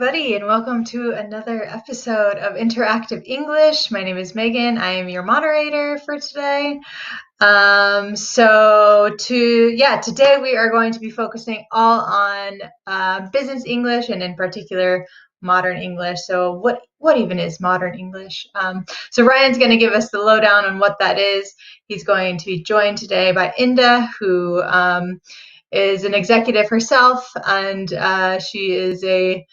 everybody, and welcome to another episode of Interactive English. My name is Megan. I am your moderator for today. Today we are going to be focusing all on business English, and in particular, modern English. So what even is modern English? So Ryan's going to give us the lowdown on what that is. He's going to be joined today by Inda, who is an executive herself, and she is a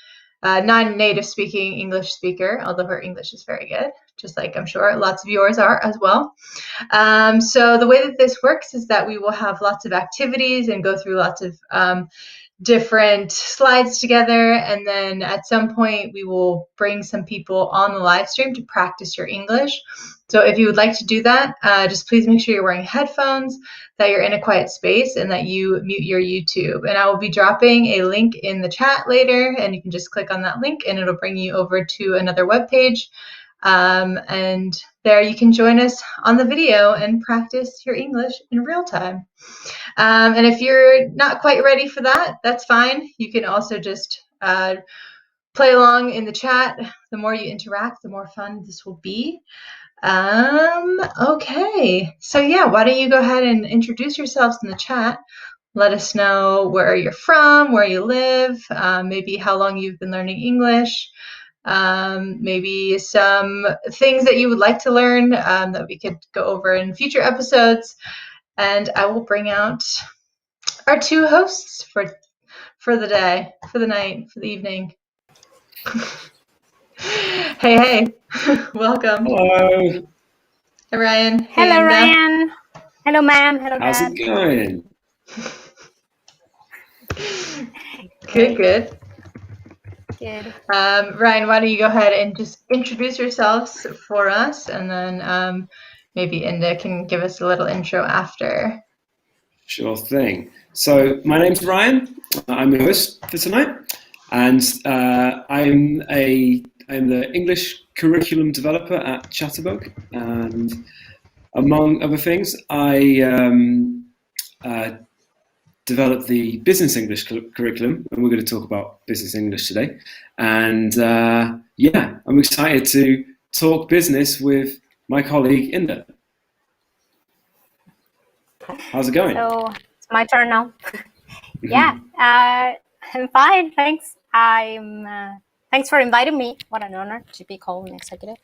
non-native speaking English speaker, although her English is very good, just like I'm sure lots of yours are as well. So the way that this works is that we will have lots of activities and go through lots of different slides together, and then at some point we will bring some people on the live stream to practice your English. So if you would like to do that, just please make sure you're wearing headphones, that you're in a quiet space, and that you mute your YouTube. And I will be dropping a link in the chat later, and you can just click on that link and it'll bring you over to another web page. And there you can join us on the video and practice your English in real time. And if you're not quite ready for that, that's fine. You can also just play along in the chat. The more you interact, the more fun this will be. Okay, so yeah, why don't you go ahead and introduce yourselves in the chat. Let us know where you're from, where you live, maybe how long you've been learning English, maybe some things that you would like to learn that we could go over in future episodes. And I will bring out our two hosts for the day, for the night, for the evening. Hey, welcome. Hello. Hi, Ryan. Hello, Ryan. Hello, ma'am. Hello, How's Dad. it going? Good. Good. Ryan, why don't you go ahead and just introduce yourselves for us, and then maybe Inda can give us a little intro after. Sure thing. So my name's Ryan. I'm the host for tonight, and I'm the English curriculum developer at Chatterbug, and among other things, I developed the business English curriculum, and we're going to talk about business English today. And I'm excited to talk business with my colleague Inda. How's it going? So it's my turn now. Yeah, I'm fine, thanks. Thanks for inviting me. What an honor to be called an executive.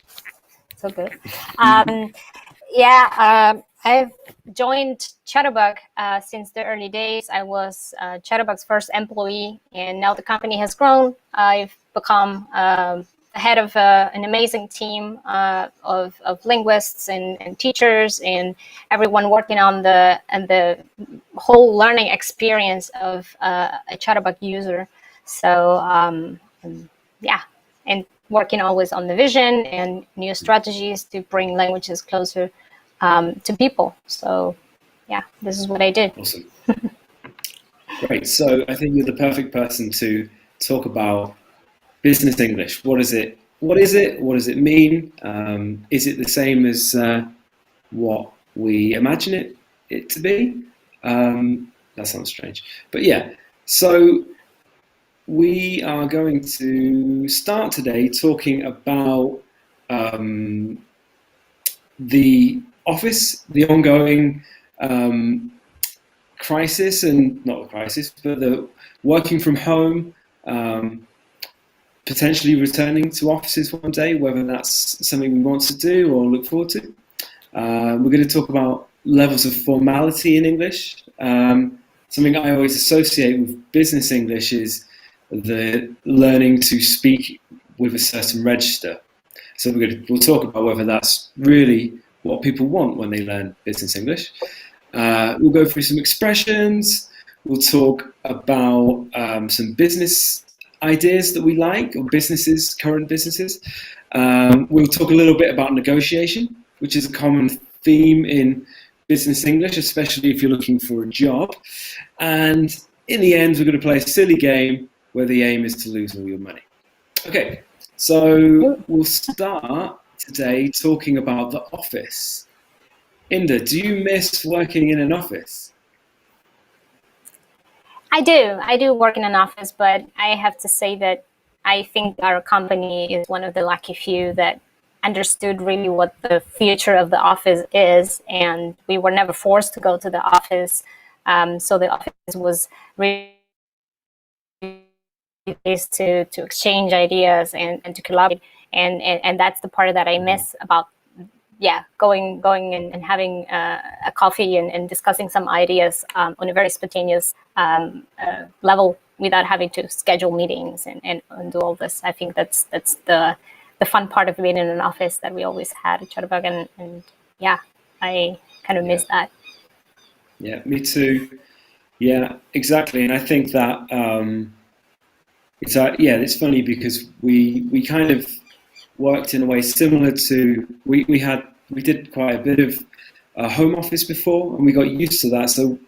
So good. I've joined Chatterbug since the early days. I was Chatterbug's first employee, and now the company has grown. I've become head of an amazing team of linguists and teachers and everyone working on the whole learning experience of a Chatterbug user. So and working always on the vision and new strategies to bring languages closer to people. So yeah, this is what I did. Awesome. Great. So I think you're the perfect person to talk about business English. What is it? What does it mean? Is it the same as what we imagine it to be? That sounds strange. But yeah, so we are going to start today talking about the office, the ongoing crisis, and not a crisis, but the working from home, potentially returning to offices one day, whether that's something we want to do or look forward to. We're going to talk about levels of formality in English. Something I always associate with business English is the learning to speak with a certain register. So we'll talk about whether that's really what people want when they learn business English. We'll go through some expressions. We'll talk about some business ideas that we like, or current businesses. We'll talk a little bit about negotiation, which is a common theme in business English, especially if you're looking for a job. And in the end, we're going to play a silly game where the aim is to lose all your money. Okay, so we'll start today talking about the office. Inda, do you miss working in an office? I do work in an office, but I have to say that I think our company is one of the lucky few that understood really what the future of the office is, and we were never forced to go to the office. So the office was really a place to exchange ideas and to collaborate, and that's the part that I miss about going and having a coffee and discussing some ideas on a very spontaneous level without having to schedule meetings and do all this. I think that's the fun part of being in an office that we always had at Chatterbug, and yeah, I kind of miss that. Yeah, me too. Yeah, exactly. And I think that it's funny because we kind of worked in a way similar to we did quite a bit of home office before, and we got used to that. So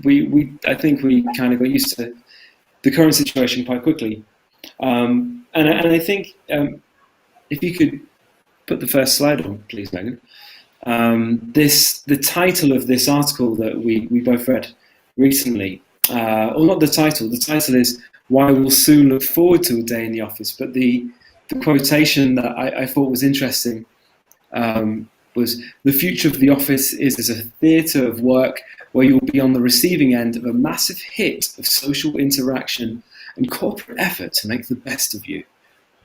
I think we kind of got used to the current situation quite quickly. And I think if you could put the first slide on, please, Megan. The title of this article that we both read recently, or not the title. The title is "Why We'll Soon Look Forward to a Day in the Office." But the quotation that I thought was interesting was, "The future of the office is as a theatre of work where you'll be on the receiving end of a massive hit of social interaction and corporate effort to make the best of you."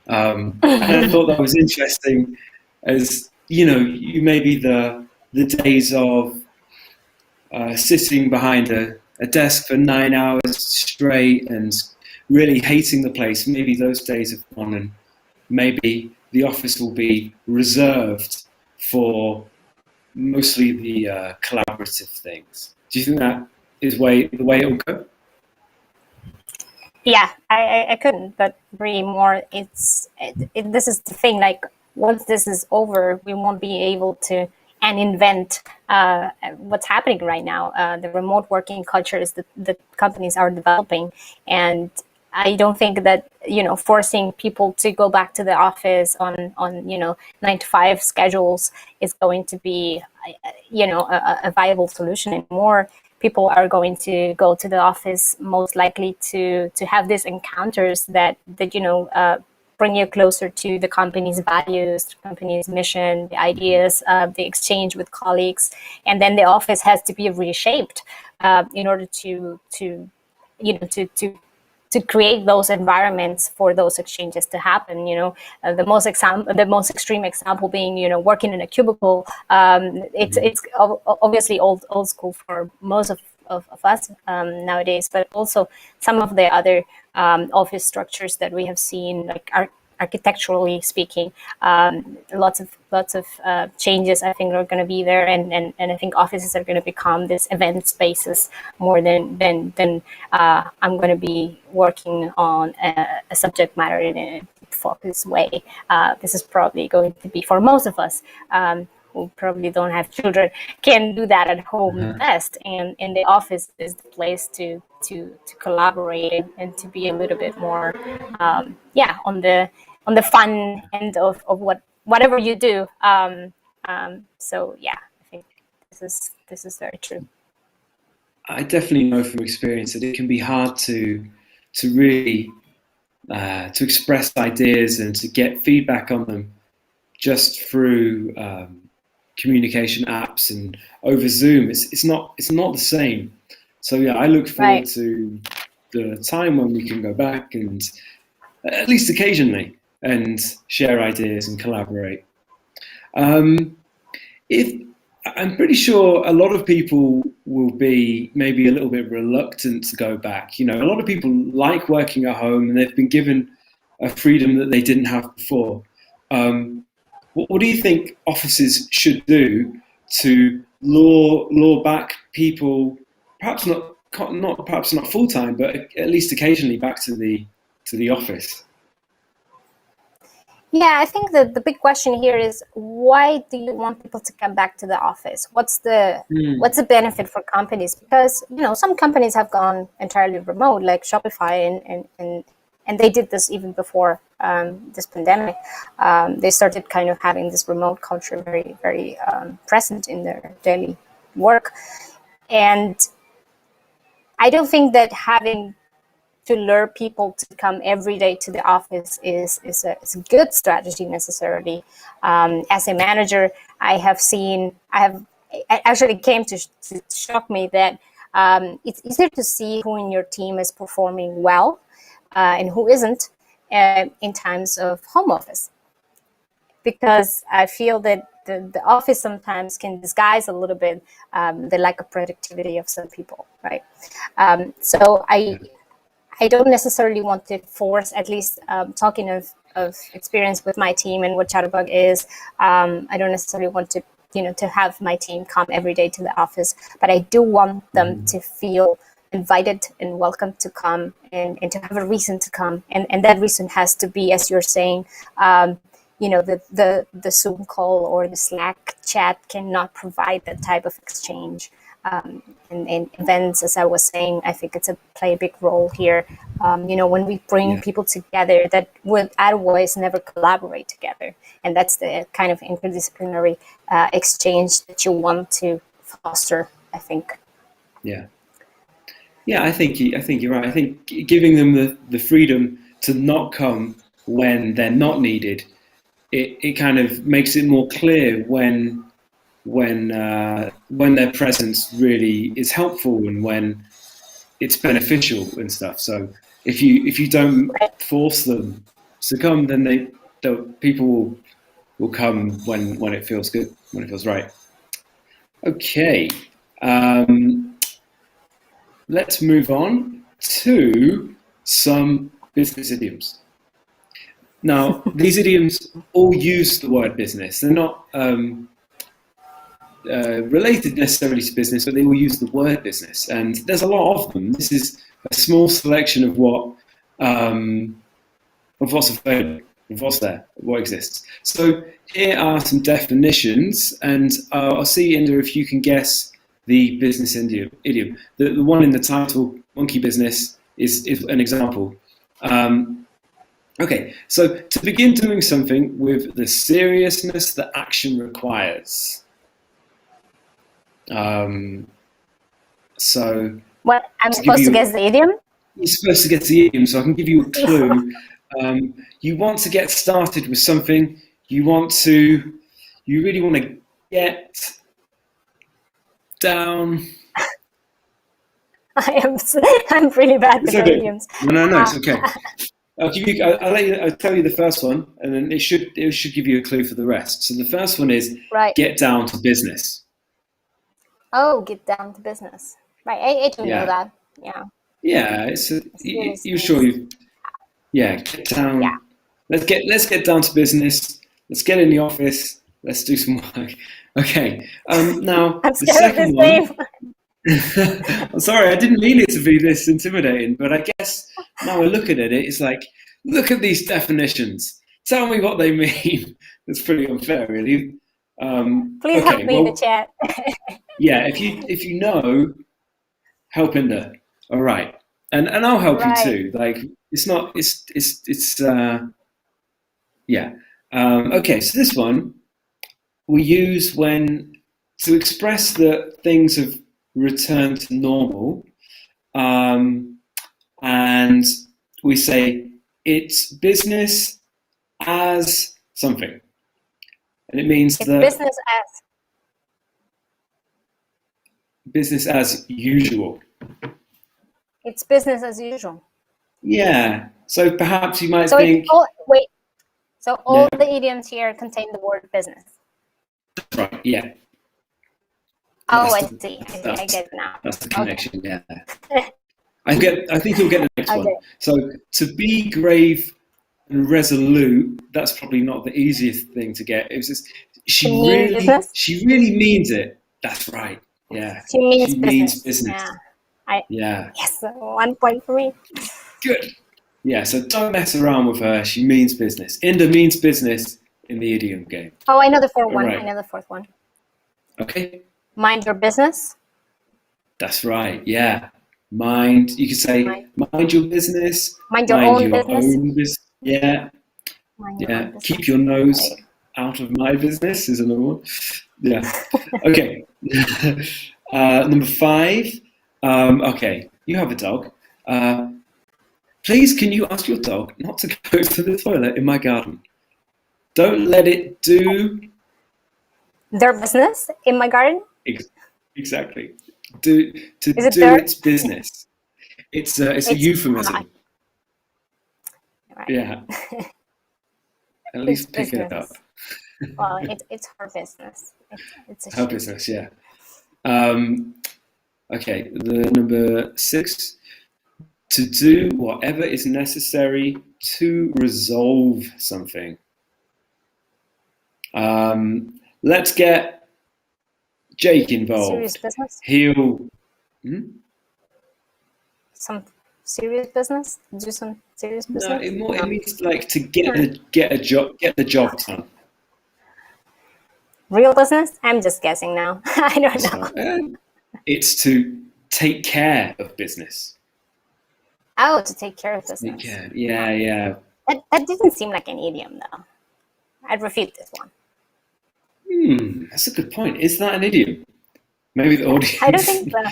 And I thought that was interesting, as you know, you maybe the days of sitting behind a desk for 9 hours straight and really hating the place. Maybe those days have gone, and maybe the office will be reserved for mostly the collaborative things. Do you think that is the way it will go? Yeah, I couldn't but agree more. This is the thing, like once this is over, we won't be able to invent what's happening right now. The remote working cultures that the companies are developing, and I don't think that forcing people to go back to the office on 9 to 5 schedules is going to be a viable solution anymore. People are going to go to the office most likely to have these encounters that bring you closer to the company's values, the company's mission, the ideas, the exchange with colleagues, and then the office has to be reshaped in order to create those environments for those exchanges to happen. The most extreme example being working in a cubicle. It's obviously old school for most of us nowadays, but also some of the other office structures that we have seen, like architecturally speaking, lots of changes I think are going to be there, and I think offices are going to become this event spaces more than I'm going to be working on a subject matter in a focused way. This is probably going to be, for most of us who probably don't have children, can do that at home best, and in the office is the place to collaborate and to be a little bit more on the fun end of whatever you do. So yeah, I think this is very true. I definitely know from experience that it can be hard to really to express ideas and to get feedback on them just through communication apps and over Zoom. It's not the same. So yeah, I look forward to the time when we can go back and at least occasionally and share ideas and collaborate. If I'm pretty sure a lot of people will be maybe a little bit reluctant to go back. A lot of people like working at home and they've been given a freedom that they didn't have before. What do you think offices should do to lure back people, perhaps not full time, but at least occasionally back to the office? Yeah, I think that the big question here is, why do you want people to come back to the office? What's the benefit for companies? Because some companies have gone entirely remote, like Shopify, and they did this even before this pandemic. They started kind of having this remote culture very, very present in their daily work, and I don't think that having to lure people to come every day to the office is a good strategy necessarily. As a manager, it actually came to shock me that it's easier to see who in your team is performing well and who isn't in times of home office. Because I feel that the office sometimes can disguise a little bit the lack of productivity of some people, right? So I don't necessarily want to force, at least talking of experience with my team and what Chatterbug is, I don't necessarily want to, to have my team come every day to the office, but I do want them to feel invited and welcome to come and to have a reason to come. And that reason has to be, as you're saying, the Zoom call or the Slack chat cannot provide that type of exchange. And events, as I was saying, I think play a big role here. When we bring people together that would otherwise never collaborate together, and that's the kind of interdisciplinary exchange that you want to foster, I think. Yeah, I think you're right. I think giving them the freedom to not come when they're not needed, it kind of makes it more clear when their presence really is helpful and when it's beneficial and stuff. So if you don't force them to come, then people will come when it feels good, when it feels right. Okay, let's move on to some business idioms. Now, these idioms all use the word business. They're not related necessarily to business, but they all use the word business, and there's a lot of them. This is a small selection of what's available, of what's there, what exists. So here are some definitions, and I'll see, Inda, if you can guess the business idiom. The one in the title, monkey business, is an example. Okay, so to begin doing something with the seriousness that action requires. So what I'm supposed to guess the idiom? You're supposed to guess the idiom, so I can give you a clue. You want to get started with something. You really want to get down. I'm really bad with idioms. No, it's okay. I'll tell you the first one, and then it should give you a clue for the rest. So the first one is get down to business. Oh, get down to business. Right, I do know that. Yeah. Yeah, you're sure you. Yeah, get down. Yeah. Let's get down to business. Let's get in the office. Let's do some work. Okay. Now I'm the second one. I'm sorry, I didn't mean it to be this intimidating, but I guess now I look at it, it's like, look at these definitions. Tell me what they mean. That's pretty unfair, really. Please help me in the chat. Yeah, if you know, help in there. All right, and I'll help you too. Like okay, so this one we use to express that things have returned to normal, and we say it's business as something, and it means that business as usual. It's business as usual. Yeah. So perhaps you might think. So all the idioms here contain the word business. That's right. Yeah. Oh, I see. I get it now. That's the connection. Okay. Yeah. I think you'll get the next one. So to be grave and resolute, that's probably not the easiest thing to get. It was just, she really means it. That's right. Yeah. She means business. Yeah. Yes, 1 point for me. Good. Yeah, so don't mess around with her. She means business. Inda means business in the idiom game. Oh, I know the fourth one. I know the fourth one. Okay. Mind your business. That's right. Yeah. You could say mind your business. Mind your own business. Yeah. Keep your nose out of my business is another one. Yeah. Okay. Number 5. Okay. You have a dog. Please, can you ask your dog not to go to the toilet in my garden? Don't let it do Their business in my garden? exactly. Do dirt? its business. It's a euphemism. Right. Yeah. At It's least pick business. it up. Well, it's her business. It's a Her business, yeah. Okay, the number 6. To do whatever is necessary to resolve something. Let's get Jake involved. Serious business? He'll... Some serious business? Do some serious business? No, it means like to get the job done. Real business? I'm just guessing now. I don't know. It's to take care of business. Oh, to take care of business. Take care. Yeah. That didn't seem like an idiom, though. I'd refute this one. That's a good point. Is that an idiom? Maybe the audience. I don't think so.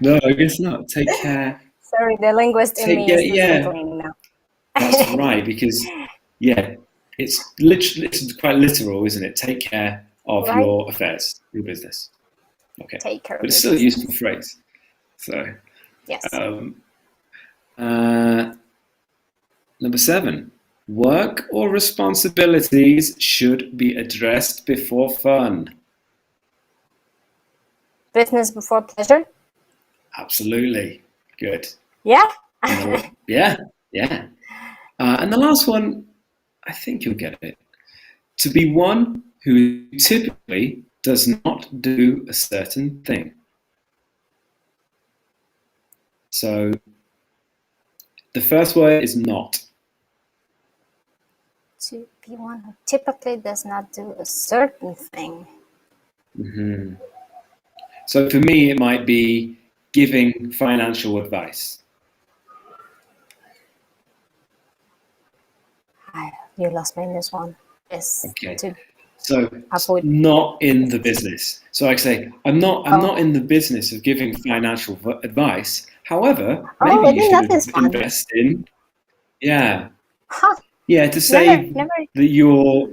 No, I guess not. Take care. Sorry, the linguist in me is thinking now. That's right, because it's quite literal, isn't it? Take care of your affairs, your business. Okay. Take care. But it's still a useful phrase. So. Yes. Number 7. Work or responsibilities should be addressed before fun. Business before pleasure? Absolutely. Good. Yeah? Yeah. And the last one, I think you'll get it. To be one who typically does not do a certain thing. So the first word is not. To be one who typically does not do a certain thing. Mm-hmm. So for me, it might be giving financial advice. You lost me in this one. Yes. Okay. So not in the business. So I say I'm not in the business of giving financial advice. However, maybe you should invest in. Yeah. Huh. Yeah. To say that you're.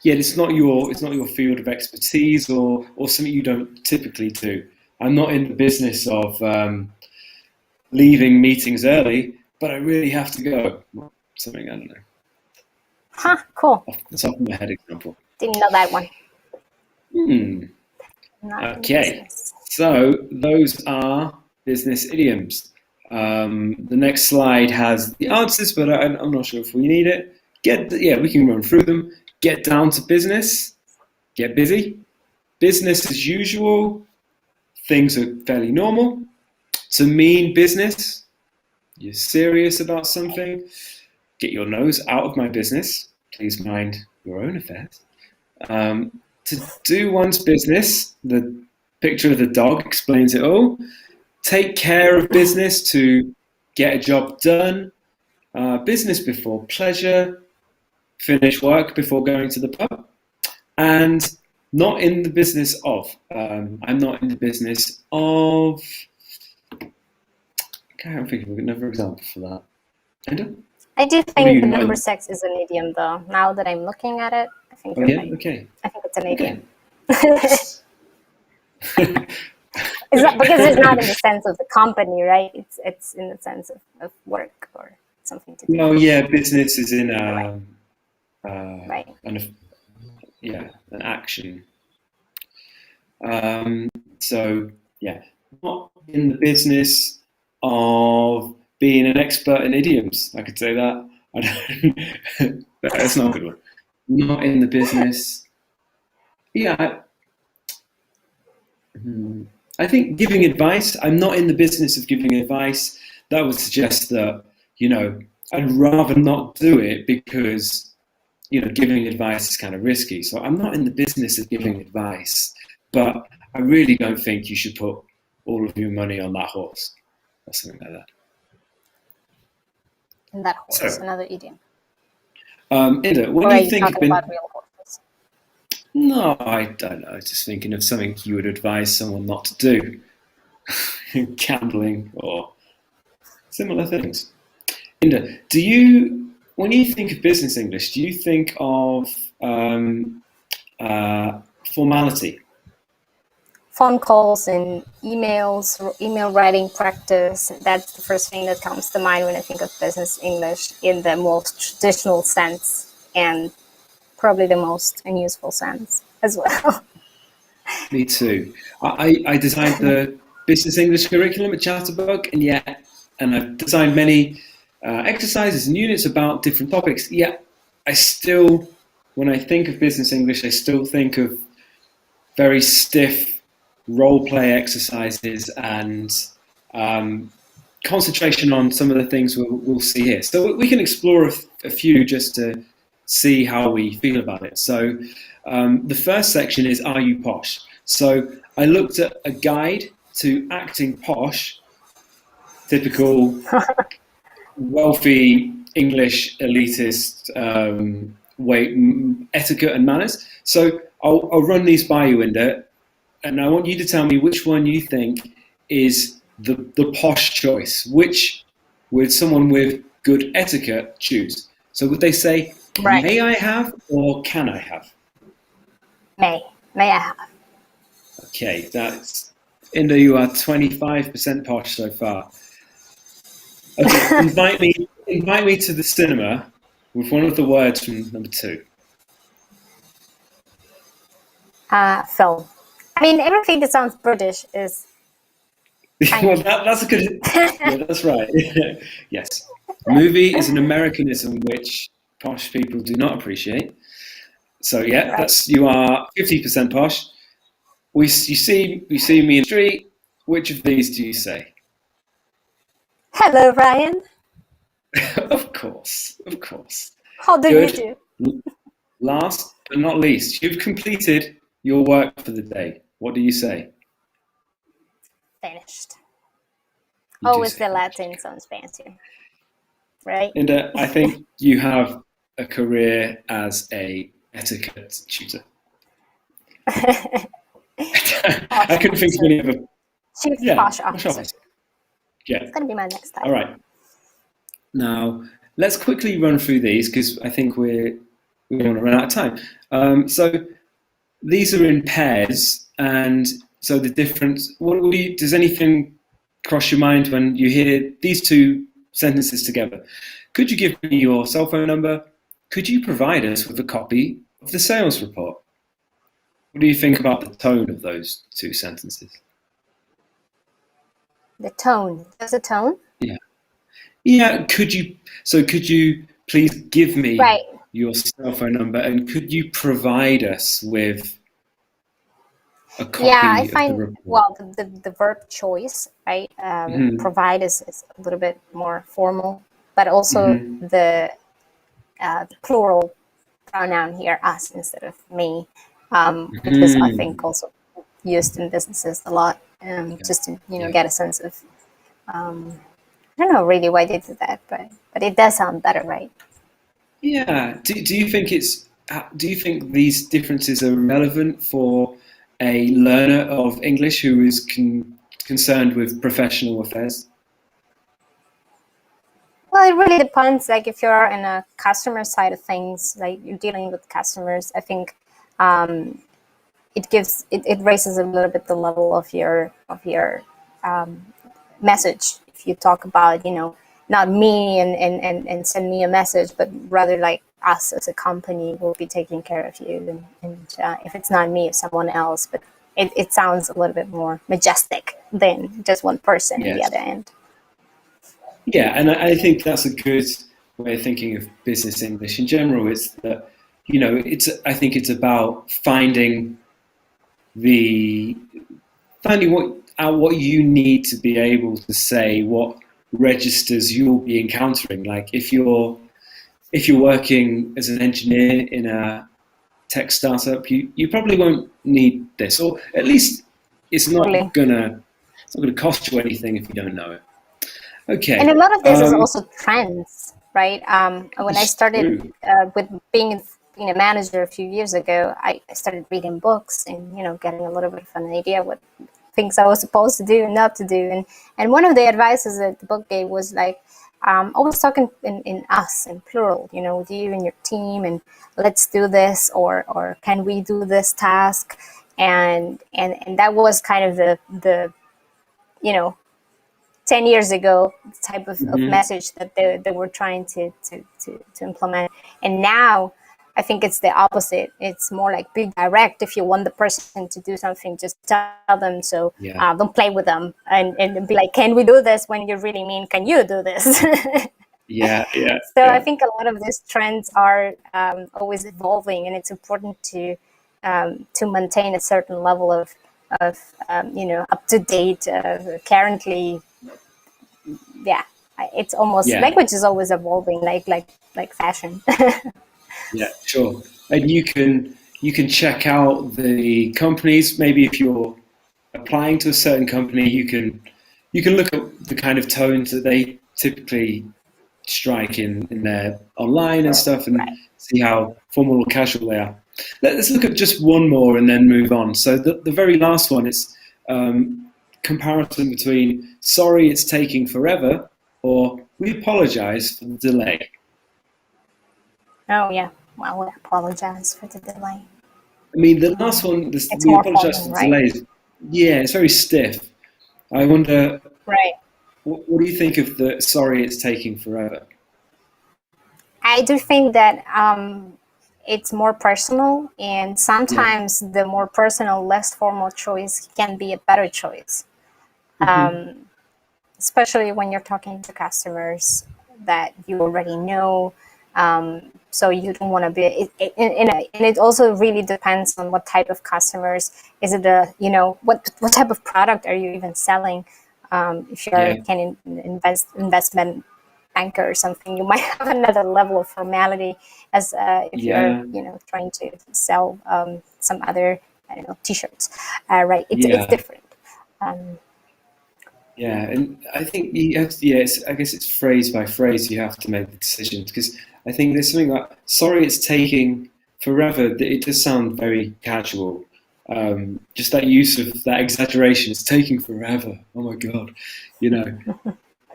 Yeah, it's not your field of expertise or something you don't typically do. I'm not in the business of leaving meetings early, but I really have to go. Something, I don't know. Huh, cool. Off the top of my head example. Didn't know that one. Okay, so those are business idioms. The next slide has the answers, but I'm not sure if we need it. We can run through them. Get down to business. Get busy. Business as usual. Things are fairly normal. To mean business, you're serious about something. Get your nose out of my business. Please mind your own affairs. To do one's business, the picture of the dog explains it all. Take care of business, to get a job done. Business before pleasure. Finish work before going to the pub. And not in the business of. I'm not in the business of. Okay, I'm thinking of another example for that. Enda? I do think the number 6 is an idiom, though. Now that I'm looking at it, I think you're right. Okay. I think it's an idiom. Okay. It's not, because it's not in the sense of the company, right? It's in the sense of work or something to do. No, yeah, business is in right. An action. So yeah, not in the business of being an expert in idioms. I could say that. That's not a good one. Not in the business. Yeah. I think giving advice, I'm not in the business of giving advice. That would suggest that, I'd rather not do it because, giving advice is kind of risky. So I'm not in the business of giving advice, but I really don't think you should put all of your money on that horse or something like that. And that horse, another idiom. Enda, what do you think? About real horses? No, I don't know. Just thinking of something you would advise someone not to do. Gambling or Similar things. Inda, when you think of business English, do you think of formality? Phone calls and emails, email writing practice. That's the first thing that comes to mind when I think of business English in the most traditional sense, and probably the most unuseful sense as well. Me too. I designed the business English curriculum at Chatterbug, and I've designed many exercises and units about different topics. Yet, I still, when I think of business English, I still think of very stiff role play exercises and concentration on some of the things we'll see here. So we can explore a few just to see how we feel about it. So the first section is, are you posh? So I looked at a guide to acting posh, typical wealthy English elitist etiquette and manners. So I'll run these by you, Inda, and I want you to tell me which one you think is the posh choice. Which would someone with good etiquette choose? So would they say, Right. may I have or can I have? May I have? Okay, that's Inda, you are 25% posh so far. Okay, invite me to the cinema with one of the words from number 2. Film. I mean, everything that sounds British is. Well, that's a good. Yeah, that's right. Yes, movie is an Americanism which posh people do not appreciate. So yeah, Right. you are 50% posh. You see me in the street. Which of these do you say? Hello, Ryan. Of course, of course. How do you Good. do? Last but not least, you've completed your work for the day. What do you say? Finished. You do Always say the finished. Latin sounds fancy, right? And I think you have a career as a etiquette tutor. I couldn't think of any other. Chief Yeah, Posh posh Officer. officer. Yeah. It's gonna be my next time. All right. Now let's quickly run through these because I think we want to run out of time. So these are in pairs, and so the difference. Does anything cross your mind when you hear these two sentences together? Could you give me your cell phone number? Could you provide us with a copy of the sales report? What do you think about the tone of those two sentences? The tone. There's a tone? Yeah. Yeah. Could you please give me Right. your cell phone number, and could you provide us with a copy Yeah, I of the find, report? well, the verb choice, right? Provide is a little bit more formal, but also the plural pronoun here, us instead of me, which is, I think, also used in businesses a lot, just to get a sense of. I don't know really why they did that, but it does sound better, right? Yeah. Do you think do you think these differences are relevant for a learner of English who is concerned with professional affairs? Well, it really depends. Like if you're in a customer side of things, like you're dealing with customers, I think it raises a little bit the level of your message. If you talk about, not me and send me a message, but rather like us as a company will be taking care of you. And if it's not me, it's someone else. But it sounds a little bit more majestic than just one person on the Yes. other end. Yeah, and I think that's a good way of thinking of business English in general. It's that I think it's about finding what you need to be able to say, what registers you'll be encountering. Like if you're working as an engineer in a tech startup, you probably won't need this, or at least it's not Totally. gonna cost you anything if you don't know it. Okay. And a lot of this is also trends, right? When I started with being a manager a few years ago, I started reading books and getting a little bit of an idea what things I was supposed to do and not to do. And one of the advices that the book gave was like, always talking in us, in plural, with you and your team, and let's do this, or can we do this task? And that was kind of the 10 years ago type of message that they were trying to implement. And now I think it's the opposite. It's more like be direct. If you want the person to do something, just tell them so. Don't play with them and be like, can we do this, when you really mean, can you do this? So I think a lot of these trends are always evolving, and it's important to maintain a certain level of up to date, currently. Yeah, it's almost language is always evolving, like fashion. Yeah, sure. And you can check out the companies. Maybe if you're applying to a certain company, you can look at the kind of tones that they typically strike in their online and stuff, and see how formal or casual they are. Let's look at just one more and then move on. So the very last one is comparison between "sorry it's taking forever" or "we apologize for the delay." Oh yeah, well, we apologize for the delay. I mean, the last one, "we apologize for the delay," yeah, it's very stiff. I wonder, what do you think of the "sorry it's taking forever"? I do think that it's more personal, and sometimes the more personal, less formal choice can be a better choice. Especially when you're talking to customers that you already know. So you don't want to be, and it also really depends on what type of customers. Is it what type of product are you even selling? If you're an investment banker or something, you might have another level of formality as if you're trying to sell some other, I don't know, t-shirts. Right, it's different. And I think you have to, I guess it's phrase by phrase you have to make the decision, because I think there's something like "sorry it's taking forever." It does sound very casual. Just that use of that exaggeration, "it's taking forever." Oh my God,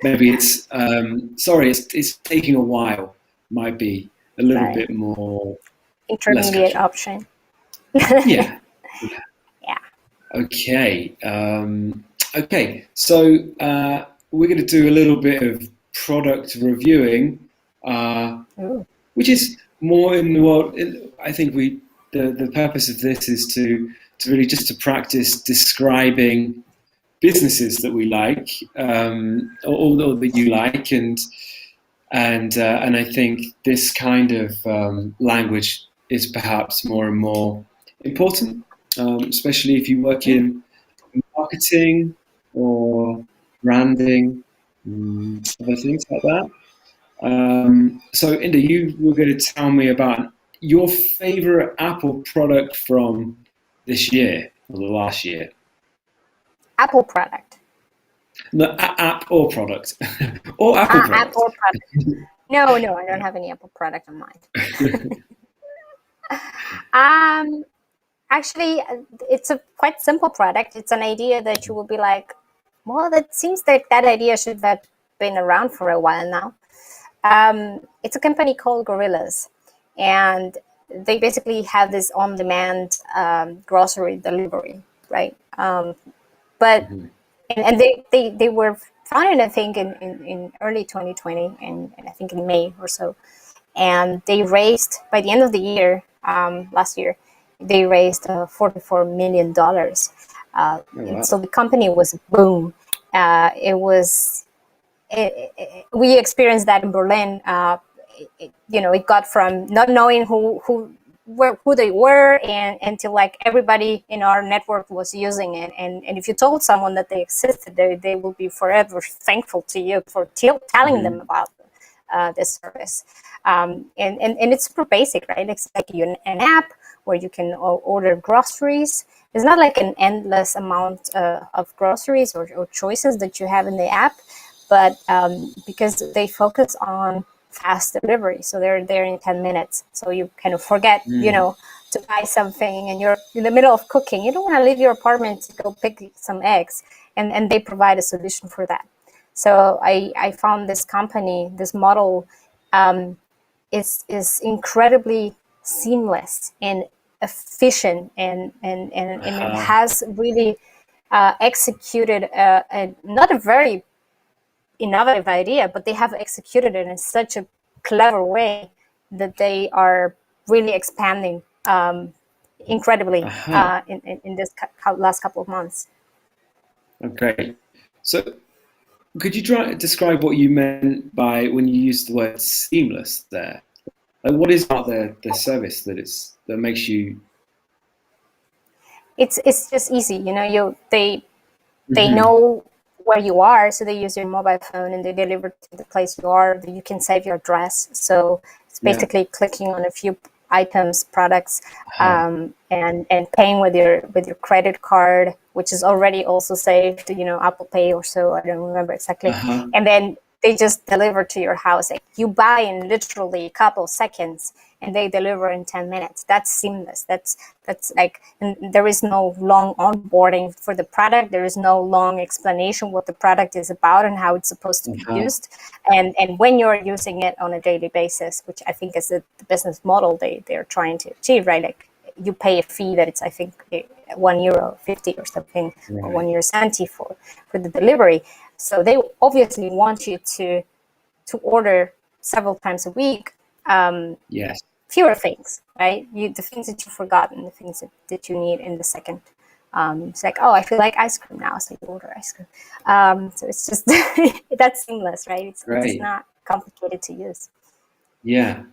Maybe it's "sorry it's taking a while." Might be a little bit more intermediate option. Yeah. Okay. Okay, so we're going to do a little bit of product reviewing, which is more in the world. I think the purpose of this is to really just to practice describing businesses that we like, or that you like, and I think this kind of language is perhaps more and more important, especially if you work in marketing or branding, other things like that. So, Inda, you were going to tell me about your favorite Apple product from this year or the last year. Apple product. No, app or product. Or Apple product. App or product. No, I don't have any Apple product in mind. Actually, it's a quite simple product. It's an idea that you will be like, well, that seems like that idea should have been around for a while now. It's a company called Gorillas, and they basically have this on-demand grocery delivery, right? But and they were founded, I think, in early 2020, and I think in May or so, and they raised, by the end of the year, last year, they raised $44 million. So the company was a boom. We experienced that in Berlin. It got from not knowing who they were, and until like everybody in our network was using it. And if you told someone that they existed, they will be forever thankful to you for telling them about this service. And it's super basic, right? It's like an app where you can order groceries. It's not like an endless amount of groceries or choices that you have in the app, but because they focus on fast delivery, so they're there in 10 minutes. So you kind of forget, to to buy something and you're in the middle of cooking, you don't want to leave your apartment to go pick some eggs, and they provide a solution for that. So I found this company, this model, is incredibly seamless and efficient, and it has really executed not a very innovative idea, but they have executed it in such a clever way that they are really expanding incredibly in this last couple of months. Okay. So could you describe what you meant by when you used the word seamless there? Like, what is about the service that makes you? It's just easy, they know where you are, so they use your mobile phone and they deliver to the place you are. You can save your address, so it's basically clicking on a few items, products, and paying with your credit card, which is already also saved, Apple Pay or so, I don't remember exactly. And then they just deliver to your house. Like, you buy in literally a couple seconds and they deliver in 10 minutes. That's seamless. That's like, and there is no long onboarding for the product. There is no long explanation what the product is about and how it's supposed to be used. And when you're using it on a daily basis, which I think is the business model they're trying to achieve, right? Like, you pay a fee that it's, I think, €1.50 or something, or €1.70 for the delivery. So they obviously want you to order several times a week. Fewer things, right? The things that you've forgotten, the things that you need in the second. It's like, oh, I feel like ice cream now, so you order ice cream. So it's just that's seamless, right? It's not complicated to use. Yeah.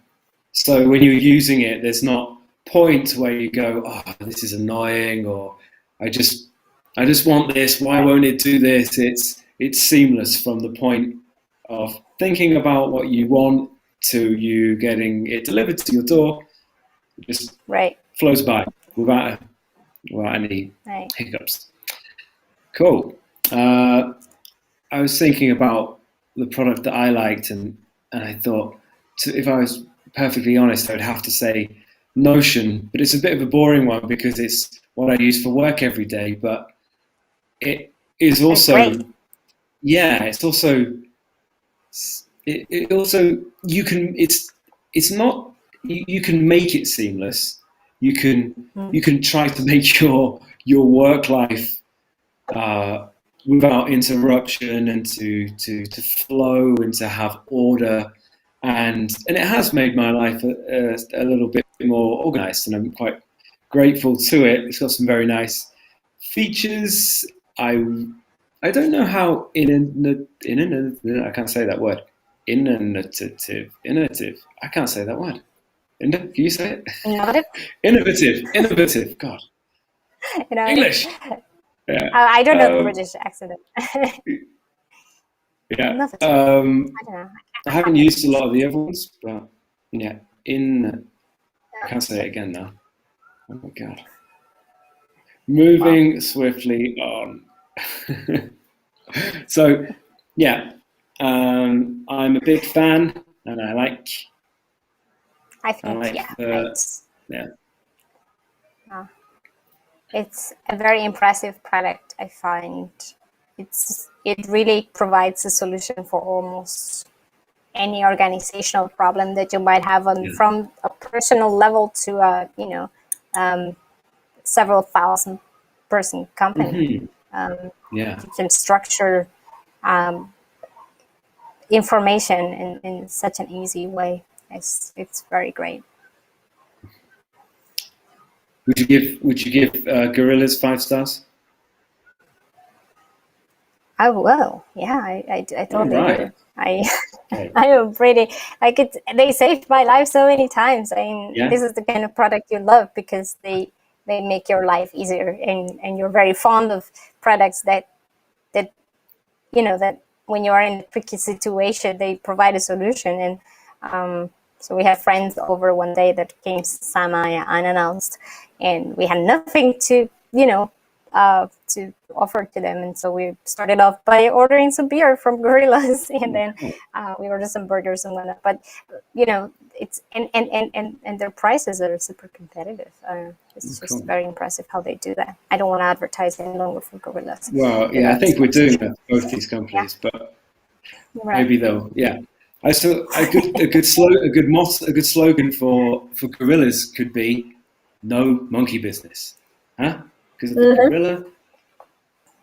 So when you're using it, there's not points where you go, oh, this is annoying, or I just want this. Why won't it do this? It's seamless from the point of thinking about what you want to you getting it delivered to your door. It just flows by without any hiccups. Cool. I was thinking about the product that I liked, and I thought, if I was perfectly honest, I would have to say Notion, but it's a bit of a boring one because it's what I use for work every day. But it is also, it's also, it also, you can, it's not, you can make it seamless. You can try to make your work life without interruption, and to flow and to have order, and it has made my life a little bit more organized, and I'm quite grateful to it. It's got some very nice features. I don't know how I can't say that word. Innovative. I can't say that word. Can you say it? Innovative. God. English. Yeah. I don't know the British accent. Yeah. I haven't used a lot of the other ones, but yeah. I can't say it again now. Oh my God. Moving swiftly on. So, yeah. I'm a big fan, and I like. I think it's a very impressive product. I find it really provides a solution for almost any organizational problem that you might have from a personal level to a several thousand person company. You can structure information in such an easy way. It's very great. Would you give Gorillas 5 stars? I will. Yeah, I totally do. I am pretty like it. They saved my life so many times. I mean, this is the kind of product you love because they make your life easier, and you're very fond of products that that when you are in a tricky situation, they provide a solution. And so we had friends over one day that came semi unannounced, and we had nothing to to offer to them. And so we started off by ordering some beer from Gorillas, and then we ordered some burgers and whatnot. But it's and their prices are super competitive. It's just very impressive how they do that. I don't want to advertise any longer for Gorillas. Well, yeah, I think we're doing that for both these companies, but maybe they'll. Yeah, I saw a good slogan for Gorillas could be "No monkey business," huh? Because of the gorilla,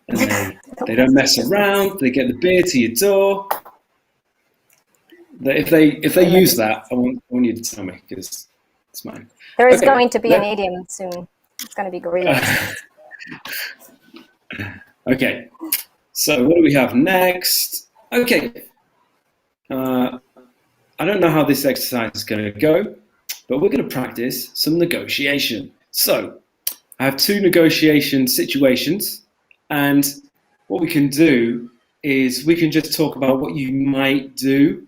and they don't mess around. They get the beer to your door. If they use that, I want you to tell me, because it's mine. There is going to be an idiom soon. It's going to be gorillas. Okay, so what do we have next? Okay, I don't know how this exercise is going to go, but we're going to practice some negotiation. So I have two negotiation situations, and what we can do is we can just talk about what you might do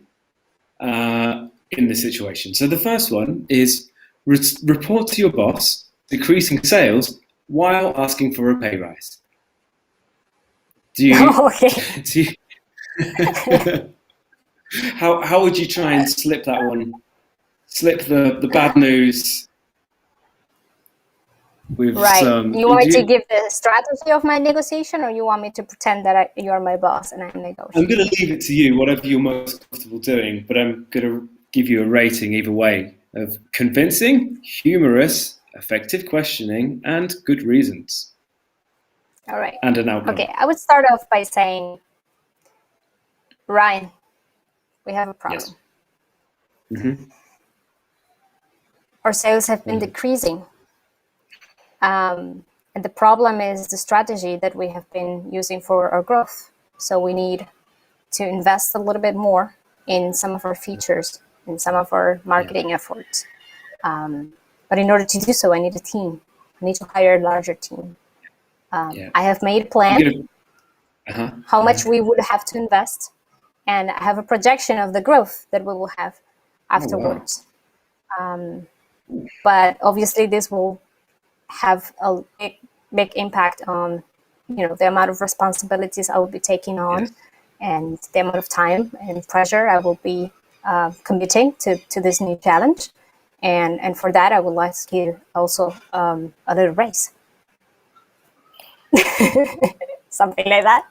in this situation. So the first one is report to your boss decreasing sales while asking for a pay rise. Do you? How would you try and slip that one? Slip the bad news with some. You want me to give the strategy of my negotiation, or you want me to pretend that you are my boss and I'm negotiating? I'm going to leave it to you, whatever you're most comfortable doing, but I'm going to give you a rating either way of convincing, humorous, effective questioning, and good reasons. All right. And an outcome. Okay, I would start off by saying, Ryan, we have a problem. Yes. Mm-hmm. Our sales have been decreasing. And the problem is the strategy that we have been using for our growth. So we need to invest a little bit more in some of our features, in some of our marketing efforts. But in order to do so, I need a team. I need to hire a larger team. I have made a plan how much we would have to invest, and I have a projection of the growth that we will have afterwards. But obviously this will have a big impact on the amount of responsibilities I will be taking on, and the amount of time and pressure I will be committing to this new challenge. And for that, I will ask you also a little raise. Something like that.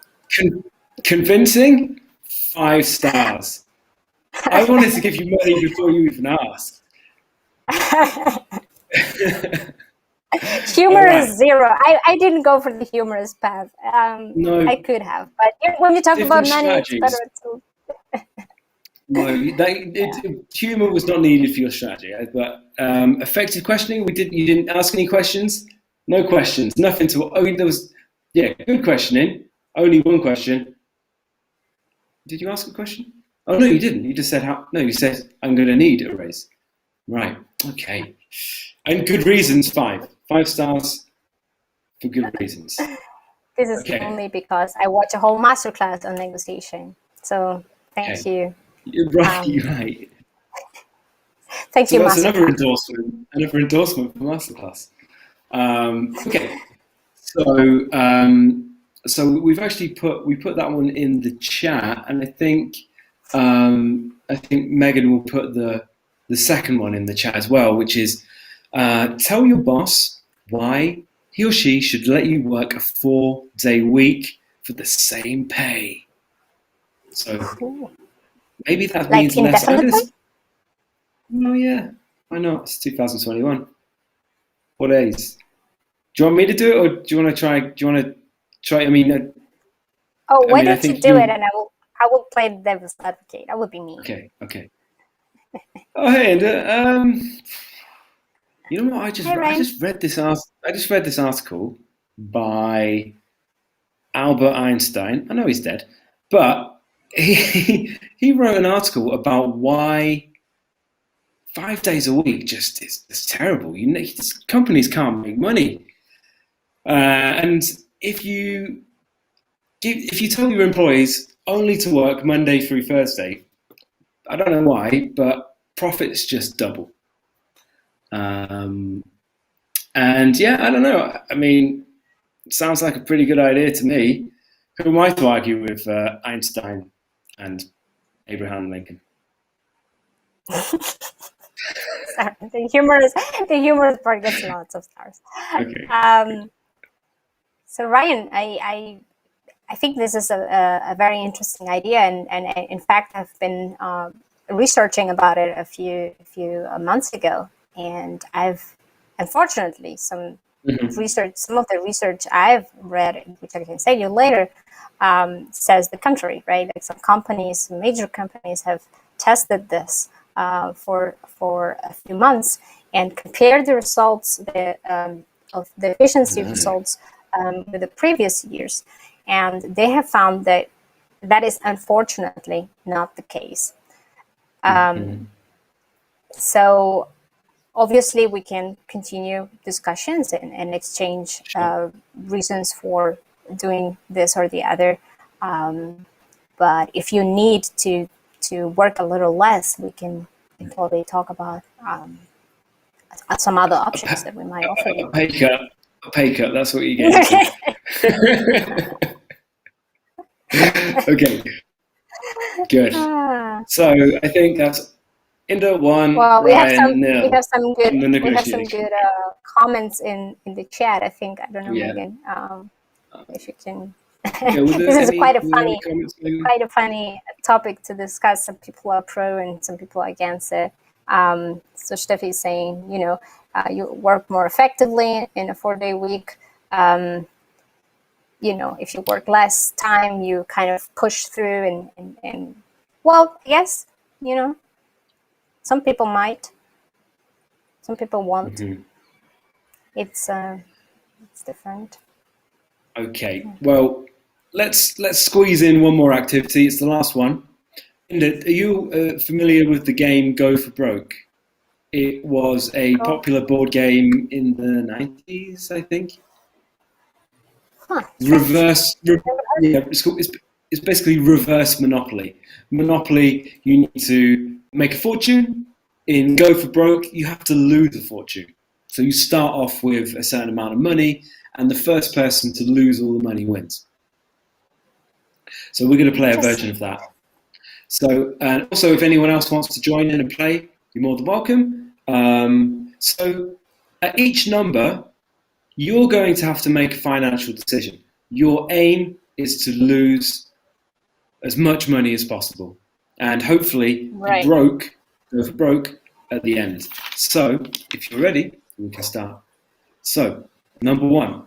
Convincing, 5 stars. I wanted to give you money before you even asked. Humor is 0. I didn't go for the humorous path. No, I could have, but when you talk about money, it's better to. No, humor was not needed for your strategy. But effective questioning, you didn't ask any questions. No questions, nothing to. Oh, there was, good questioning. Only one question. Did you ask a question? Oh no, you didn't. You just said how. No, you said I'm going to need a raise. Right. Okay. And good reasons. 5 stars for good reasons. This is only because I watch a whole masterclass on negotiation. So thank you. You're right. You're right. Thank you, that's Masterclass. Another endorsement for masterclass. Okay. So we've actually put that one in the chat, and I think Megan will put the second one in the chat as well, which is tell your boss why he or she should let you work a 4-day week for the same pay. So maybe that means less. Oh yeah, why not? It's 2021. 4 days. Do you want me to do it, or do you want to try? I mean, why don't you do it, and I will play the devil's advocate. That would be me. Okay. Oh hey, and you know what? I just read this article by Albert Einstein. I know he's dead, but he wrote an article about why 5 days a week just is terrible. Companies can't make money, and if you tell your employees only to work Monday through Thursday, I don't know why, but profits just double. And I don't know. I mean, Sounds like a pretty good idea to me. Who am I to argue with Einstein and Abraham Lincoln? Sorry, the humorous part gets lots of stars. Okay. So Ryan, I think this is a very interesting idea, and in fact, I've been researching about it a few months ago, and I've unfortunately some of the research I've read, which I can say to you later, says the contrary, right? Like some major companies have tested this for a few months and compared the results of the efficiency results with the previous years, and they have found that that is unfortunately not the case. So obviously we can continue discussions and exchange reasons for doing this or the other. But if you need to work a little less, we can probably talk about some other options that we might offer you. A pay cut, that's what you get. Okay, good. So I think that's Inder 1, well, Ryan 0. We have some good comments in the chat. I think, I don't know, Megan, if you can. This is quite a funny topic to discuss. Some people are pro and some people are against it. So Steffi is saying, you work more effectively in a 4-day week. If you work less time, you kind of push through and well, yes, some people might, some people won't. It's different. Okay, well, let's squeeze in one more activity. It's the last one. Are you familiar with the game Go for Broke? It was a popular board game in the 90s, I think. It's basically reverse Monopoly. Monopoly, you need to make a fortune. In Go for Broke, you have to lose a fortune. So you start off with a certain amount of money, and the first person to lose all the money wins. So we're going to play a version of that. So, and also, if anyone else wants to join in and play, you're more than welcome. So at each number, you're going to have to make a financial decision. Your aim is to lose as much money as possible, and hopefully go for broke at the end. So if you're ready, we can start. So number 1.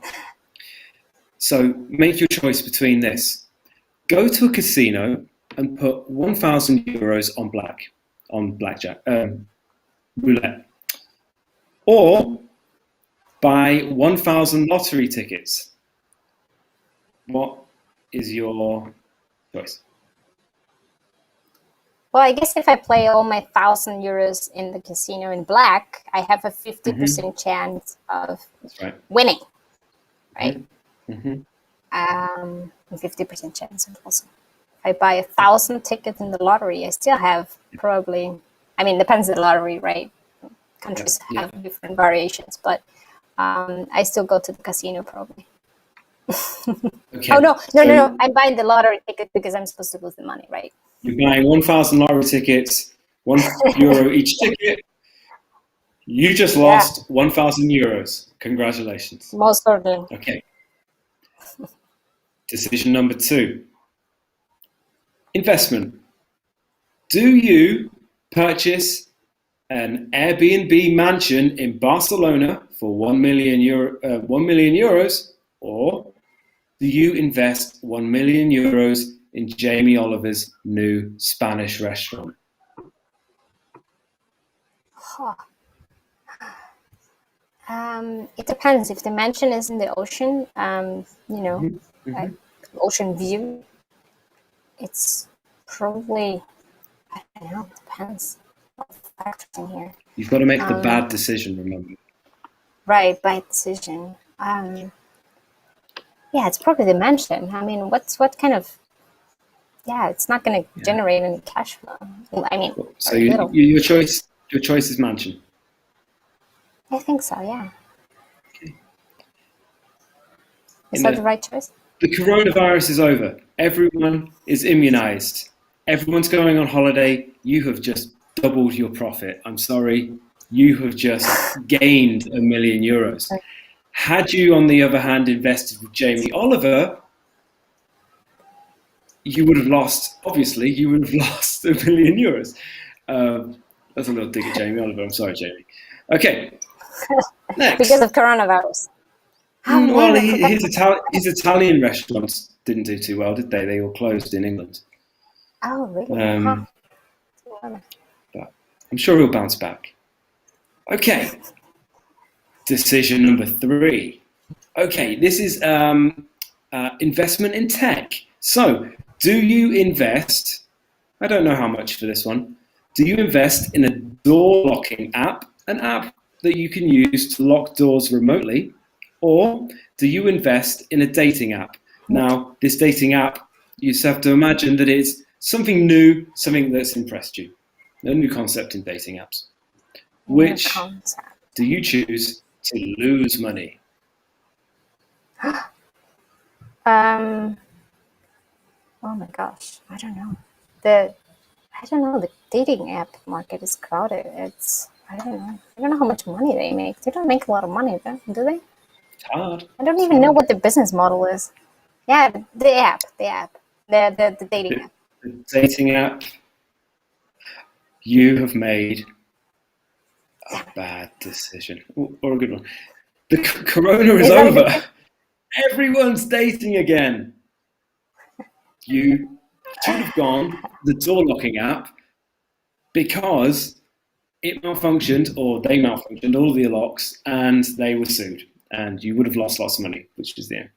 So make your choice between this. Go to a casino and put 1,000 euros on blackjack, roulette, or buy 1,000 lottery tickets. What is your choice? Well, I guess if I play all my 1,000 euros in the casino in black, I have a 50% chance of winning, right? 50% chance of also. If I buy 1,000 tickets in the lottery, I still have probably, depends on the lottery, right? Countries have different variations, but I still go to the casino probably. Okay. Oh, no. I'm buying the lottery ticket because I'm supposed to lose the money, right? You're buying 1,000 lottery tickets, €1 each ticket. You just lost 1,000 euros. Congratulations. Most certainly. Okay. Decision number 2. Investment. Do you purchase an Airbnb mansion in Barcelona for €1 million, or do you invest €1 million in Jamie Oliver's new Spanish restaurant? It depends. If the mansion is in the ocean, like ocean view, it's probably, I don't know, it depends. Factors in here. You've got to make the bad decision, remember. Right, bad decision. It's probably the mansion. What kind of? It's not going to generate any cash flow. So your choice is mansion. I think so. Yeah. Okay. Is that the right choice? The coronavirus is over. Everyone is immunized. Everyone's going on holiday. You have just doubled your profit. I'm sorry. You have just gained €1 million. Had you, on the other hand, invested with Jamie Oliver, you would have lost, obviously, you would have lost €1 million. That's a little dig at Jamie Oliver. I'm sorry, Jamie. Okay. Next. Because of coronavirus. Well, his Italian restaurants didn't do too well, did they? They all closed in England. Oh, really? But I'm sure he'll bounce back. Okay. Decision number 3. Okay, this is investment in tech. So, do you invest? I don't know how much for this one. Do you invest in a door locking app, an app that you can use to lock doors remotely? Or do you invest in a dating app? Now, this dating app, you just have to imagine that it's something new, something that's impressed you. A new concept in dating apps. Which do you choose to lose money? Oh my gosh, I don't know. The dating app market is crowded. I don't know how much money they make. They don't make a lot of money, do they? It's hard. I don't even know what the business model is. Yeah, the app, the dating app. The dating app. You have made a bad decision, or a good one. The corona is over. Everyone's dating again. You should have gone the door locking app because it malfunctioned, or they malfunctioned, all the locks, and they were sued. And you would have lost lots of money, which is the end.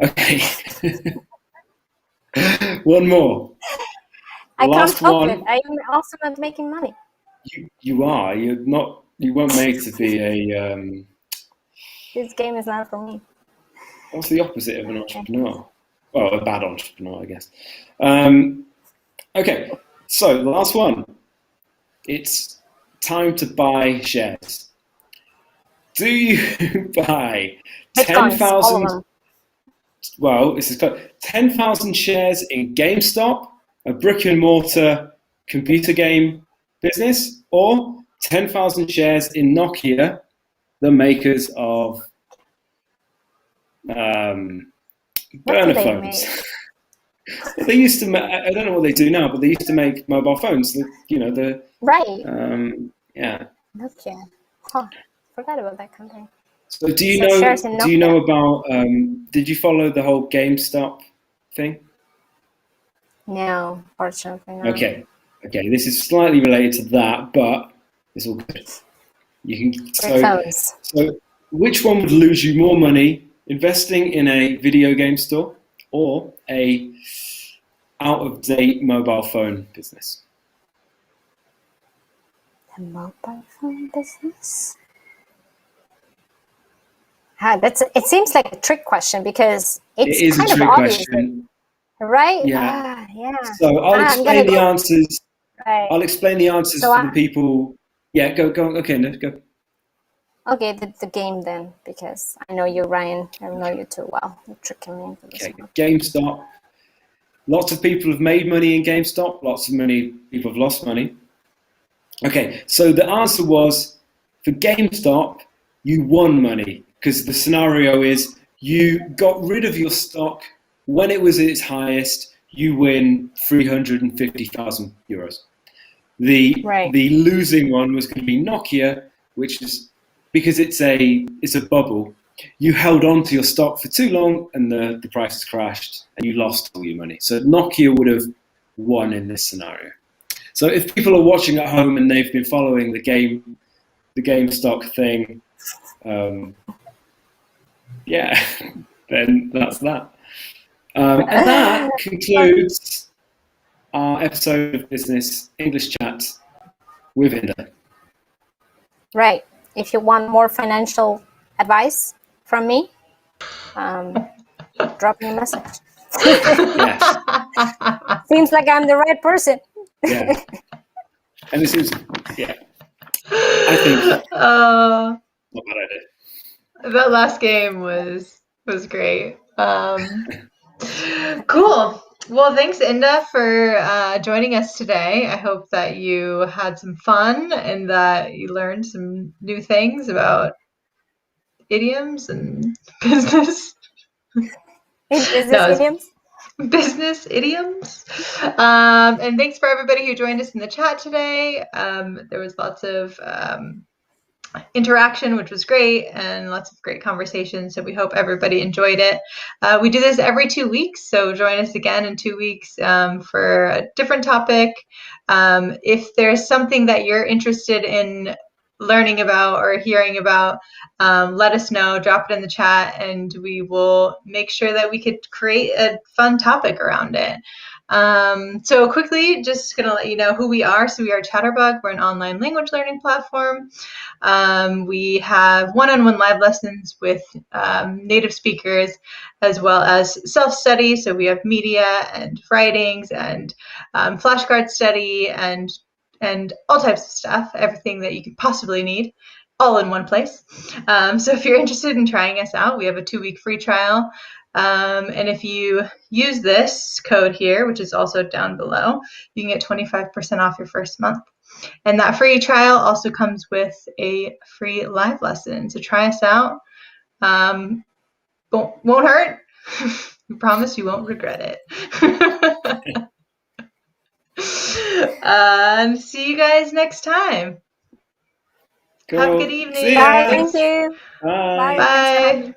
Okay. One more. I can't help it. I am also not making money. You are. You're not. You weren't made to be a. This game is not for me. What's the opposite of an entrepreneur? Well, a bad entrepreneur, I guess. Okay, so the last one. It's time to buy shares. Do you buy 10,000? Well, this is 10,000 shares in GameStop, a brick and mortar computer game business, or 10,000 shares in Nokia, the makers of burner phones. Well, they used to. I don't know what they do now, but they used to make mobile phones. Right. Yeah. Nokia. Huh. Forgot about that company. So do you know? Do you know about? Did you follow the whole GameStop thing? No, fortunately not. Okay. This is slightly related to that, but it's all good. You can. So which one would lose you more money? Investing in a video game store or a out-of-date mobile phone business? A mobile phone business? It seems like a trick question because it's kind of obvious. Question. Right? Yeah. Yeah. So I'll explain the answers. Right. I'll explain the answers for the people. Yeah, go. Okay, no, go. Okay, the game then, because I know you, Ryan. I know you too well. You're tricking me into this. Okay, GameStop. Lots of people have made money in GameStop. Lots of people have lost money. Okay, so the answer was, for GameStop, you won money because the scenario is you got rid of your stock when it was at its highest. You win €350,000. The losing one was going to be Nokia, which is because it's a bubble. You held on to your stock for too long and the price has crashed and you lost all your money. So Nokia would have won in this scenario. So if people are watching at home and they've been following the GameStop thing, then that's that. And that concludes our episode of Business English Chat with Inda. Right. If you want more financial advice from me, drop me a message. Yes. Seems like I'm the right person. Yeah. And this is, I think, not a bad idea. That last game was was great. Cool. Well, thanks, Inda, for joining us today. I hope that you had some fun and that you learned some new things about idioms and business. Business No, idioms. business idioms. And thanks for everybody who joined us in the chat today. There was lots of interaction, which was great, and lots of great conversations. So we hope everybody enjoyed it. We do this every 2 weeks, so join us again in 2 weeks for a different topic. If there's something that you're interested in learning about or hearing about, let us know, drop it in the chat, and we will make sure that we could create a fun topic around it. So quickly, just going to let you know who we are. So we are Chatterbug. We're an online language learning platform. We have one-on-one live lessons with native speakers, as well as self-study. So we have media and writings and flashcard study and all types of stuff, everything that you could possibly need, all in one place. So if you're interested in trying us out, we have a 2-week free trial. And if you use this code here, which is also down below, you can get 25% off your first month. And that free trial also comes with a free live lesson. So try us out. Won't hurt. We promise you won't regret it. And see you guys next time. Cool. Have a good evening. See ya. Bye. Thank you. Bye. Bye. Thanks for having me.